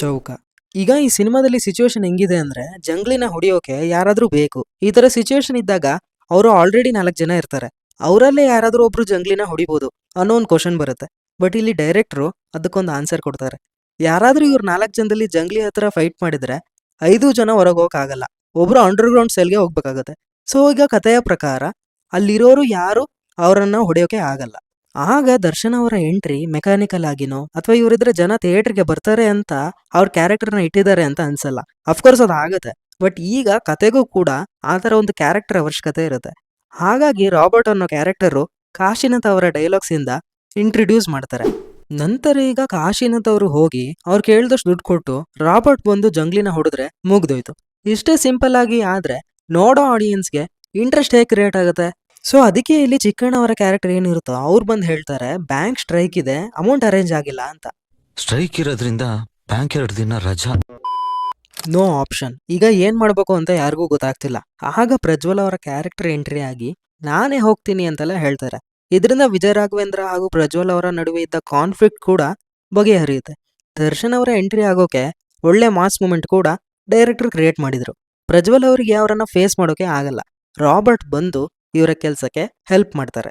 ಚೌಕ. ಈಗ ಈ ಸಿನಿಮಾದಲ್ಲಿ ಸಿಚುವೇಶನ್ ಹೆಂಗಿದೆ ಅಂದ್ರೆ ಜಂಗ್ಲಿನ ಹೊಡಿಯೋಕೆ ಯಾರಾದ್ರೂ ಬೇಕು. ಈ ತರ ಸಿಚುವೇಶನ್ ಇದ್ದಾಗ ಅವರು ಆಲ್ರೆಡಿ 4 ಜನ ಇರ್ತಾರೆ. ಅವರಲ್ಲೇ ಯಾರಾದ್ರೂ ಒಬ್ರು ಜಂಗ್ಲಿನ ಹೊಡಿಬೋದು ಅನ್ನೋ ಒಂದು ಕ್ವಶನ್ ಬರುತ್ತೆ. ಬಟ್ ಇಲ್ಲಿ ಡೈರೆಕ್ಟ್ರು ಅದಕ್ಕೊಂದು ಆನ್ಸರ್ ಕೊಡ್ತಾರೆ. ಯಾರಾದ್ರೂ ಇವ್ರು 4 ಜನದಲ್ಲಿ ಜಂಗ್ಲಿ ಹತ್ರ ಫೈಟ್ ಮಾಡಿದ್ರೆ 5 ಜನ ಹೊರಗೆ ಹೋಗಕ್ಕಾಗಲ್ಲ. ಒಬ್ರು ಅಂಡರ್ಗ್ರೌಂಡ್ ಸೆಲ್ಗೆ ಹೋಗ್ಬೇಕಾಗತ್ತೆ. ಸೊ ಈಗ ಕಥೆಯ ಪ್ರಕಾರ ಅಲ್ಲಿರೋರು ಯಾರು ಅವರನ್ನ ಹೊಡೆಯೋಕೆ ಆಗಲ್ಲ. ಆಗ ದರ್ಶನ್ ಅವರ ಎಂಟ್ರಿ ಮೆಕ್ಯಾನಿಕಲ್ ಆಗಿನೋ ಅಥವಾ ಇವರಿದ್ರೆ ಜನ ಥಿಯೇಟರ್ಗೆ ಬರ್ತಾರೆ ಅಂತ ಅವ್ರ ಕ್ಯಾರೆಕ್ಟರ್ನ ಇಟ್ಟಿದ್ದಾರೆ ಅಂತ ಅನ್ಸಲ್ಲ. ಅಫ್ಕೋರ್ಸ್ ಅದು ಆಗತ್ತೆ. ಬಟ್ ಈಗ ಕತೆಗೂ ಕೂಡ ಆ ಥರ ಒಂದು ಕ್ಯಾರೆಕ್ಟರ್ ಅವಶ್ಯಕತೆ ಇರುತ್ತೆ. ಹಾಗಾಗಿ ರಾಬರ್ಟ್ ಅನ್ನೋ ಕ್ಯಾರೆಕ್ಟರು ಕಾಶಿನಾಥ್ ಅವರ ಡೈಲಾಗ್ಸ್ ಇಂದ ಇಂಟ್ರಡ್ಯೂಸ್ ಮಾಡ್ತಾರೆ. ನಂತರ ಈಗ ಕಾಶಿನಾಥ್ ಅವರು ಹೋಗಿ ಅವ್ರು ಕೇಳಿದಷ್ಟು ದುಡ್ಡು ಕೊಟ್ಟು ರಾಬರ್ಟ್ ಬಂದು ಜಂಗ್ಲಿನ ಹೊಡೆದ್ರೆ ಮುಗ್ದೋಯ್ತು. ಇಷ್ಟೇ ಸಿಂಪಲ್ ಆಗಿ ಆದ್ರೆ ನೋಡೋ ಆಡಿಯನ್ಸ್ಗೆ ಇಂಟ್ರೆಸ್ಟ್ ಹೇಗೆ ಕ್ರಿಯೇಟ್ ಆಗುತ್ತೆ? ಸೊ ಅದಕ್ಕೆ ಇಲ್ಲಿ ಚಿಕ್ಕಣ್ಣ ಅವರ ಕ್ಯಾರೆಕ್ಟರ್ ಏನಿರುತ್ತೋ ಅವ್ರು ಬಂದು ಹೇಳ್ತಾರೆ ಬ್ಯಾಂಕ್ ಸ್ಟ್ರೈಕ್ ಇದೆ, ಅಮೌಂಟ್ ಅರೇಂಜ್ ಆಗಿಲ್ಲ ಅಂತ. ಸ್ಟ್ರೈಕ್ ಇರೋದ್ರಿಂದ ಬ್ಯಾಂಕ್ 2 ದಿನ ರಜಾ. No option. ಈಗ ಏನ್ ಮಾಡ್ಬೇಕು ಅಂತ ಯಾರಿಗೂ ಗೊತ್ತಾಗ್ತಿಲ್ಲ. ಆಗ ಪ್ರಜ್ವಲ್ ಅವರ ಕ್ಯಾರೆಕ್ಟರ್ ಎಂಟ್ರಿ ಆಗಿ ನಾನೇ ಹೋಗ್ತೀನಿ ಅಂತೆಲ್ಲ ಹೇಳ್ತಾರೆ. ಇದರಿಂದ ವಿಜಯ್ ರಾಘವೇಂದ್ರ ಹಾಗೂ ಪ್ರಜ್ವಲ್ ಅವರ ನಡುವೆ ಇದ್ದ ಕಾನ್ಫ್ಲಿಕ್ಟ್ ಕೂಡ ಬಗೆಹರಿಯುತ್ತೆ. ದರ್ಶನ್ ಅವರ ಎಂಟ್ರಿ ಆಗೋಕೆ ಒಳ್ಳೆ ಮಾಸ್ ಮೂಮೆಂಟ್ ಕೂಡ ಡೈರೆಕ್ಟರ್ ಕ್ರಿಯೇಟ್ ಮಾಡಿದ್ರು. ಪ್ರಜ್ವಲ್ ಅವರಿಗೆ ಅವರನ್ನ ಫೇಸ್ ಮಾಡೋಕೆ ಆಗಲ್ಲ. ರಾಬರ್ಟ್ ಬಂದು ಇವರ ಕೆಲಸಕ್ಕೆ ಹೆಲ್ಪ್ ಮಾಡ್ತಾರೆ.